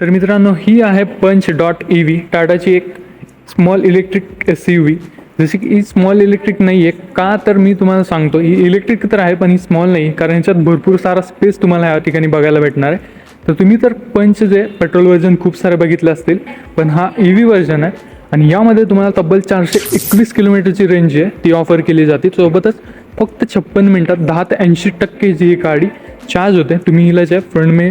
तर मित्रांनो, ही आहे पंच डॉट EV, टाटाची एक स्मॉल इलेक्ट्रिक SUV. जशी की ही स्मॉल इलेक्ट्रिक नाही आहे का, तर मी तुम्हाला सांगतो, ही इलेक्ट्रिक तर आहे पण ही स्मॉल नाही, कारण ह्याच्यात भरपूर सारा स्पेस तुम्हाला या ठिकाणी बघायला भेटणार आहे. तर तुम्ही तर पंच जे पेट्रोल व्हर्जन खूप सारे बघितले असतील, पण हा EV व्हर्जन आहे आणि यामध्ये तुम्हाला तब्बल 421 किलोमीटरची रेंज आहे ती ऑफर केली जाते. सोबतच फक्त 56 मिनिटात 10 ते 80% जी ही गाडी चार्ज होते. तुम्ही हिला जे फ्रंटने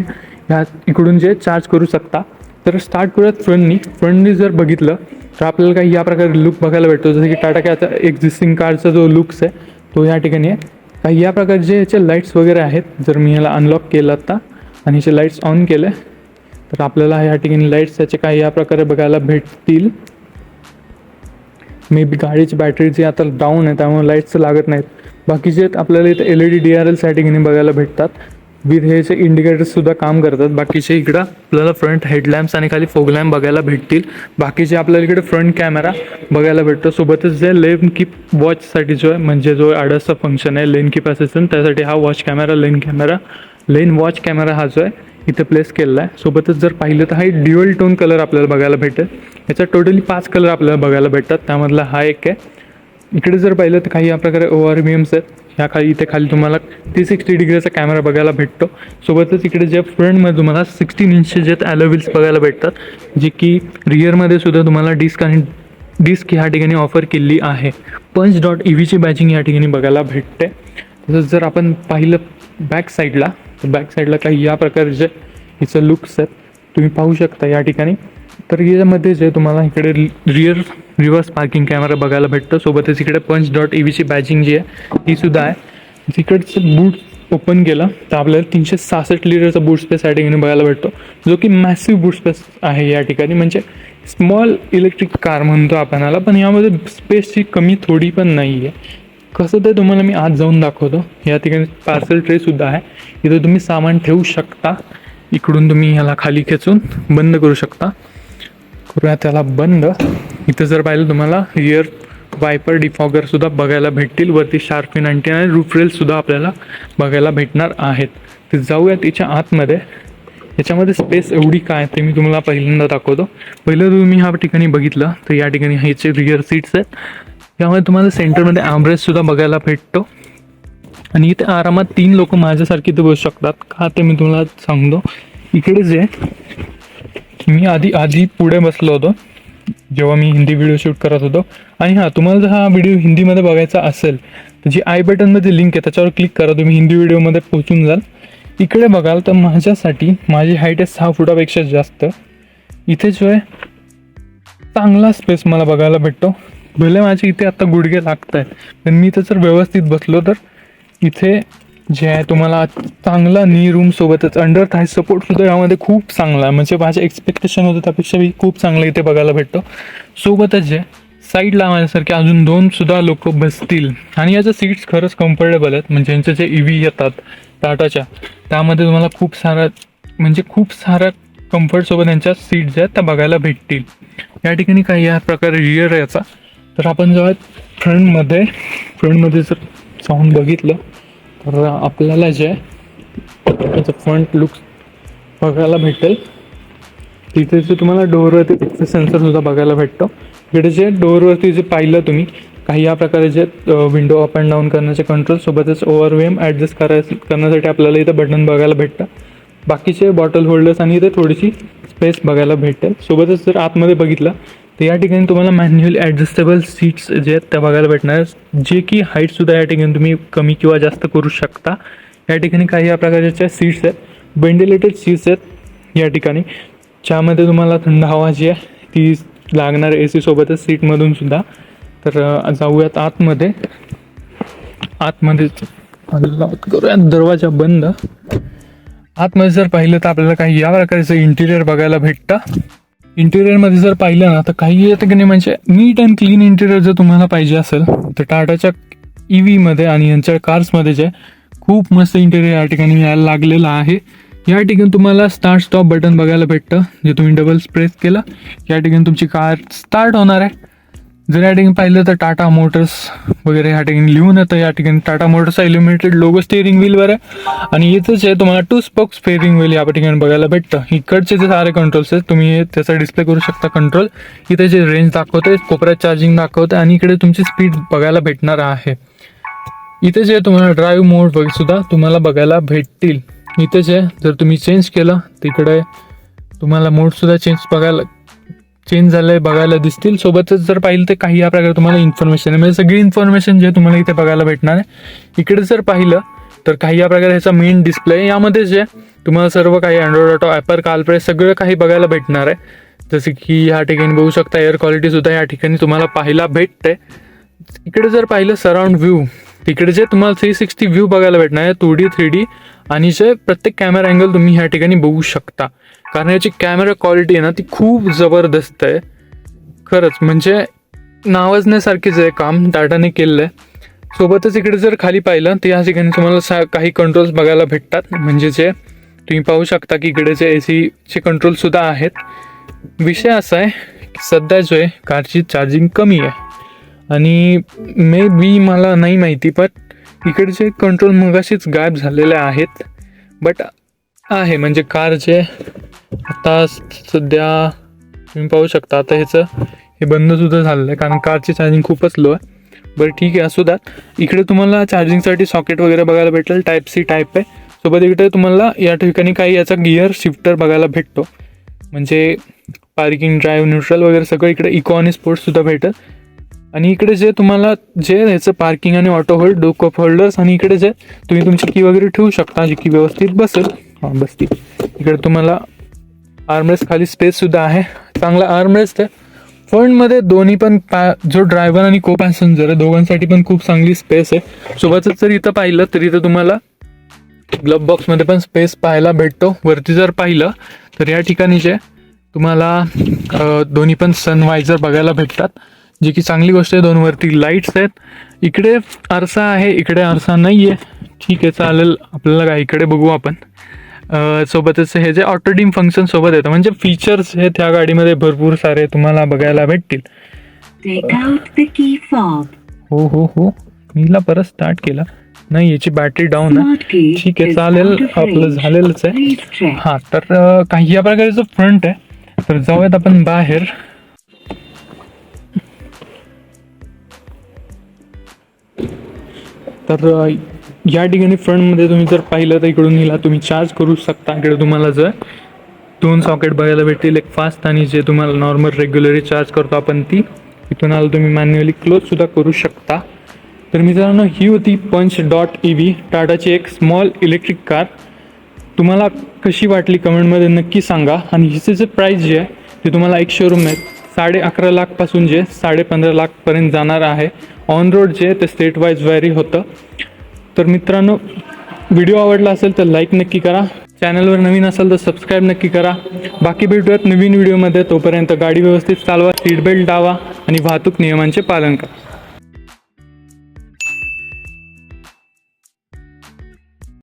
ह्या इकडून जे चार्ज करू शकता. तर स्टार्ट करूयात फ्रंटनी जर बघितलं तर आपल्याला काही या प्रकारे लुक बघायला भेटतो. जसं की टाटा आता एक्झिस्टिंग कारचा जो लुक्स आहे तो या ठिकाणी आहे. काही या प्रकारचे याचे लाईट्स वगैरे आहेत. जर मी ह्याला अनलॉक केलं आता आणि याचे लाईट्स ऑन केले तर आपल्याला या ठिकाणी लाईट्स याचे काही या प्रकारे बघायला भेटतील. मे बी गाडीची बॅटरी जी आता डाऊन आहे त्यामुळे लाईट्स लागत नाहीत. बाकीचे आपल्याला इथे LED DRL या ठिकाणी बघायला भेटतात. विथ ह्याचे इंडिकेटर्ससुद्धा काम करतात. बाकीचे इकडं आपल्याला फ्रंट हेडलॅम्प्स आणि खाली फोग लॅम्प बघायला भेटतील. बाकीचे आपल्याला इकडे फ्रंट कॅमेरा बघायला भेटतो. सोबतच जे लेन कीप वॉचसाठी जो आहे, म्हणजे जो ADASचा फंक्शन आहे लेन कीप असिस्टंट, त्यासाठी हा वॉच कॅमेरा लेन वॉच कॅमेरा हा जो आहे इथे प्लेस केलेला आहे. सोबतच जर पाहिलं तर हा एक ड्युअल टोन कलर आपल्याला बघायला भेटेल. याच्यात टोटली 5 कलर आपल्याला बघायला भेटतात, त्यामधला हा एक आहे. इकडे जर पाहिलं तर काही या प्रकारे ORVMs आहेत. ह्या खाली इथे खाली तुम्हाला 360 डिग्रीचा कॅमेरा बघायला भेटतो. सोबतच इकडे जे फ्रंटमध्ये तुम्हाला 16 इंचचे जे अलॉय व्हील्स बघायला भेटतात, जे की रिअरमध्ये सुद्धा तुम्हाला डिस्क ह्या ठिकाणी ऑफर केली आहे. पंच डॉट EVची बॅचिंग या ठिकाणी बघायला भेटते. तसंच जर आपण पाहिलं बॅक साईडला काही या प्रकारचे हिचं लुक्स आहेत तुम्ही पाहू शकता या ठिकाणी. तर यामध्ये जे तुम्हाला इकडे रिव्हर्स पार्किंग कॅमेरा बघायला भेटतो. सोबतच इकडे पंच डॉट EVची बॅचिंग जी आहे ती सुद्धा आहे. तिकडचं बूट ओपन केलं तर आपल्याला 366 लिटरचा बूट स्पेस या ठिकाणी बघायला भेटतो, जो की मॅसिव्ह बूट स्पेस आहे या ठिकाणी. म्हणजे स्मॉल इलेक्ट्रिक कार म्हणतो आपण याला, पण यामध्ये स्पेसची कमी थोडी पण नाही आहे. कसं ते तुम्हाला मी आज जाऊन दाखवतो. या ठिकाणी पार्सल ट्रेसुद्धा आहे, इथं तुम्ही सामान ठेवू शकता. इकडून तुम्ही ह्याला खाली खेचून बंद करू शकता. करूया त्याला बंद. इथं जर पाहिलं तुम्हाला रिअर वायपर डिफॉगरसुद्धा बघायला भेटतील. वरती शार्पिन अँटेना आणि रूफ रेलसुद्धा आपल्याला बघायला भेटणार आहेत. तर जाऊया तिच्या आतमध्ये. याच्यामध्ये स्पेस एवढी काय ते मी तुम्हाला पहिल्यांदा दाखवतो. पहिलं तुम्ही ह्या ठिकाणी बघितलं तर या ठिकाणी ह्याचे रिअर सीट्स आहेत. यामध्ये तुम्हाला सेंटरमध्ये आर्मरेस्टसुद्धा बघायला भेटतो आणि इथे आरामात 3 लोक माझ्यासारखी इथे बसू शकतात. का ते मी तुम्हाला सांगतो. इकडे जे मी आधी पुढे बसलो होतो जेव्हा मी हिंदी व्हिडिओ शूट करत होतो. आणि हां, तुम्हाला जर हा व्हिडिओ हिंदीमध्ये बघायचा असेल तर जी आय बटनमध्ये लिंक आहे त्याच्यावर क्लिक करा, तुम्ही हिंदी व्हिडिओमध्ये पोहोचून जाल. इकडे बघाल तर माझी हाईट आहे 6 फुटापेक्षा जास्त. इथे जो आहे चांगला स्पेस मला बघायला भेटतो. भले माझे इथे आता गुडघे लागत आहेत, पण मी इथं जर व्यवस्थित बसलो तर इथे जे आहे तुम्हाला चांगला नी रूम सोबतच अंडर थाय सपोर्टसुद्धा यामध्ये खूप चांगला आहे. म्हणजे माझे एक्सपेक्टेशन होतं त्यापेक्षा खूप चांगलं इथे बघायला भेटतो. सोबतच जे साईडला माझ्यासारखे अजून 2 सुद्धा लोक बसतील आणि याच्या सीट्स खरंच कम्फर्टेबल आहेत. म्हणजे यांचे जे EV येतात टाटाच्या, त्यामध्ये तुम्हाला खूप सारा कम्फर्टसोबत यांच्या सीट्स आहेत त्या बघायला भेटतील. या ठिकाणी काही या प्रकारे रिअर याचा. तर आपण जेव्हा फ्रंटमध्ये जर जाऊन बघितलं तर आपल्याला जे आहे त्याचं फ्रंट लुक बघायला भेटेल. तिथे जे तुम्हाला डोअरवरती सेन्सरसुद्धा बघायला भेटतो. इकडे जे डोअरवरती जे पाहिलं तुम्ही काही या प्रकारे जे विंडो अप अँड डाऊन करण्याचे कंट्रोल, सोबतच ORVM ॲडजस्ट करण्यासाठी आपल्याला इथं बटन बघायला भेटतं. बाकीचे बॉटल होल्डर्स आणि इथे थोडीशी स्पेस बघायला भेटेल. सोबतच जर आतमध्ये बघितलं तर या ठिकाणी तुम्हाला मॅन्युअली ॲडजस्टेबल सीट्स जे आहेत त्या बघायला भेटणार, जे की हाईटसुद्धा या ठिकाणी तुम्ही कमी किंवा जास्त करू शकता. या ठिकाणी काही या प्रकारच्या सीट्स आहेत, व्हेंटिलेटेड सीट्स आहेत या ठिकाणी, ज्यामध्ये तुम्हाला थंड हवा जी आहे ती लागणार AC सोबतच सीटमधून सुद्धा. तर जाऊयात आतमध्ये करूयात दरवाजा बंद. आतमध्ये जर पाहिलं तर आपल्याला काही या प्रकारचं इंटिरियर बघायला भेटतं. इंटिरियरमध्ये जर पाहिलं ना तर काही येतं की नाही, म्हणजे नीट अँड क्लीन इंटिरियर जर तुम्हाला पाहिजे असेल तर टाटाच्या EVमध्ये आणि यांच्या कार्समध्ये जे खूप मस्त इंटिरियर या ठिकाणी यायला लागलेलं आहे. या ठिकाणी तुम्हाला स्टार्ट स्टॉप बटन बघायला भेटतं, जे तुम्ही डबल प्रेस केलं या ठिकाणी तुमची कार स्टार्ट होणार आहे. जर या ठिकाणी पाहिलं तर टाटा मोटर्स वगैरे या ठिकाणी लिहून येतं. या ठिकाणी टाटा मोटर्सचा इल्युमिनेटेड लोगो स्टेअरिंग व्हीलवर आहे. आणि इथंच आहे तुम्हाला 2 स्पोक स्टेअरिंग व्हील या ठिकाणी बघायला भेटतं. इकडचे जे सारे कंट्रोल्स आहेत तुम्ही त्याचा डिस्प्ले करू शकता कंट्रोल. इथे जे रेंज दाखवते, कोपऱ्यात चार्जिंग दाखवते आणि इकडे तुमची स्पीड बघायला भेटणार आहे. इथे जे तुम्हाला ड्राईव्ह मोड सुद्धा तुम्हाला बघायला भेटतील. इथे जे जर तुम्ही चेंज केलं तिकडे तुम्हाला मोड सुद्धा चेंज झालंय बघायला दिसतील. सोबतच जर पाहिलं तर काही या प्रकारे तुम्हाला इन्फॉर्मेशन आहे, म्हणजे सगळी इन्फॉर्मेशन जे तुम्हाला इथे बघायला भेटणार आहे. इकडे जर पाहिलं तर काही या प्रकारे ह्याचा मेन डिस्प्ले आहे. यामध्ये जे तुम्हाला सर्व काही अँड्रॉइड ऑटो, ॲपर, CarPlay सगळं काही बघायला भेटणार आहे. जसं की या ठिकाणी बघू शकता एअर क्वालिटी सुद्धा या ठिकाणी तुम्हाला पाहायला भेटते. इकडे जर पाहिलं सराउंड व्ह्यू, तिकडे जे तुम्हाला 360 व्ह्यू बघायला भेटणार आहे 2D 3D. आणि जे प्रत्येक कॅमेरा अँगल तुम्ही ह्या ठिकाणी बघू शकता, कारण याची कॅमेरा क्वालिटी आहे ना ती खूप जबरदस्त आहे खरंच. म्हणजे नावाजण्यासारखीच आहे काम टाटाने केलेलं आहे. सोबतच इकडे जर खाली पाहिलं तर या ठिकाणी तुम्हाला काही कंट्रोल्स बघायला भेटतात. म्हणजे जे तुम्ही पाहू शकता की इकडे जे AC कंट्रोलसुद्धा आहेत. विषय असा आहे की सध्या जो आहे कारची चार्जिंग कमी आहे आणि मे बी मला नाही माहिती, पण इकडचे कंट्रोल मगाशीच गायब झालेले आहेत. बट आहे म्हणजे कार जे आता सध्या तुम्ही पाहू शकता आता ह्याचं हे बंदसुद्धा झालेलं आहे कारण कारची चार्जिंग खूपच लो आहे. बरं ठीक आहे, असू द्यात. इकडे तुम्हाला चार्जिंगसाठी सॉकेट वगैरे बघायला भेटेल, Type-C टाईप आहे. सोबत इकडे तुम्हाला या ठिकाणी काही याचा गिअर शिफ्टर बघायला भेटतो. म्हणजे पार्किंग, ड्राईव्ह, न्यूट्रल वगैरे सगळं इकडे इको आणि स्पोर्ट्ससुद्धा भेटेल. आणि इकडे जे तुम्हाला जे ह्याचं पार्किंग आणि auto hold, door cup holders आणि इकडे जे तुम्ही तुमची की वगैरे ठेवू शकता जी की व्यवस्थित बसेल. हां बसती. इकडे तुम्हाला आर्मरेस्ट खाली स्पेससुद्धा आहे, चांगला आर्मरेस्ट आहे. फ्रंटमध्ये दोन्ही पण जो ड्रायव्हर आणि को पॅसेंजर आहे दोघांसाठी पण खूप चांगली स्पेस आहे. सोबतच जर इथं पाहिलं तर इथं तुम्हाला ग्लव बॉक्समध्ये पण स्पेस पाहायला भेटतो. वरती जर पाहिलं तर या ठिकाणी जे तुम्हाला दोन्ही पण सनवायझर बघायला भेटतात, जी की चांगली गोष्ट आहे. 2 वरती लाईट्स आहेत. इकडे आरसा आहे, इकडे आरसा नाही आहे. ठीक आहे, चालेल आपल्याला काय इकडे बघू आपण. सोबतच हे जे ऑटो डिम फंक्शन सोबत येतं, म्हणजे फीचर्स हे त्या गाडीमध्ये भरपूर सारे तुम्हाला बघायला भेटतील. हो हो हो, मीला परत स्टार्ट केला नाही, याची बॅटरी डाऊन आहे. ठीक आहे, चालेल आपलं झालेलंच आहे. हां, तर काही या प्रकारचं फ्रंट आहे. तर जाऊयात आपण बाहेर. तर या ठिकाणी फ्रंटमध्ये तुम्ही जर पाहिलं तर इकडून हिला तुम्ही चार्ज करू शकता. इकडे तुम्हाला जर 2 सॉकेट बघायला भेटतील, एक फास्ट आणि जे तुम्हाला नॉर्मल रेग्युलरली चार्ज करतो आपण ती. इथून आला तुम्ही मॅन्युअली क्लोजसुद्धा करू शकता. तर मित्रांनो, ही होती Punch.ev, टाटाची एक स्मॉल इलेक्ट्रिक कार. तुम्हाला कशी वाटली कमेंटमध्ये नक्की सांगा. आणि हिचे जे प्राईस जे आहे ते तुम्हाला एक शोरूम आहे 11.5 लाखपासून जे 15.5 लाखपर्यंत जाणार आहे. ऑन रोड जे ते स्टेट वाईज व्हॅरी होतं. तर मित्रांनो, व्हिडिओ आवडला असेल तर लाईक नक्की करा. चॅनलवर नवीन असाल तर सबस्क्राईब नक्की करा. बाकी भेटूयात नवीन व्हिडिओमध्ये. तोपर्यंत गाडी व्यवस्थित चालवा, सीट बेल्ट लावा आणि वाहतूक नियमांचे पालन करा.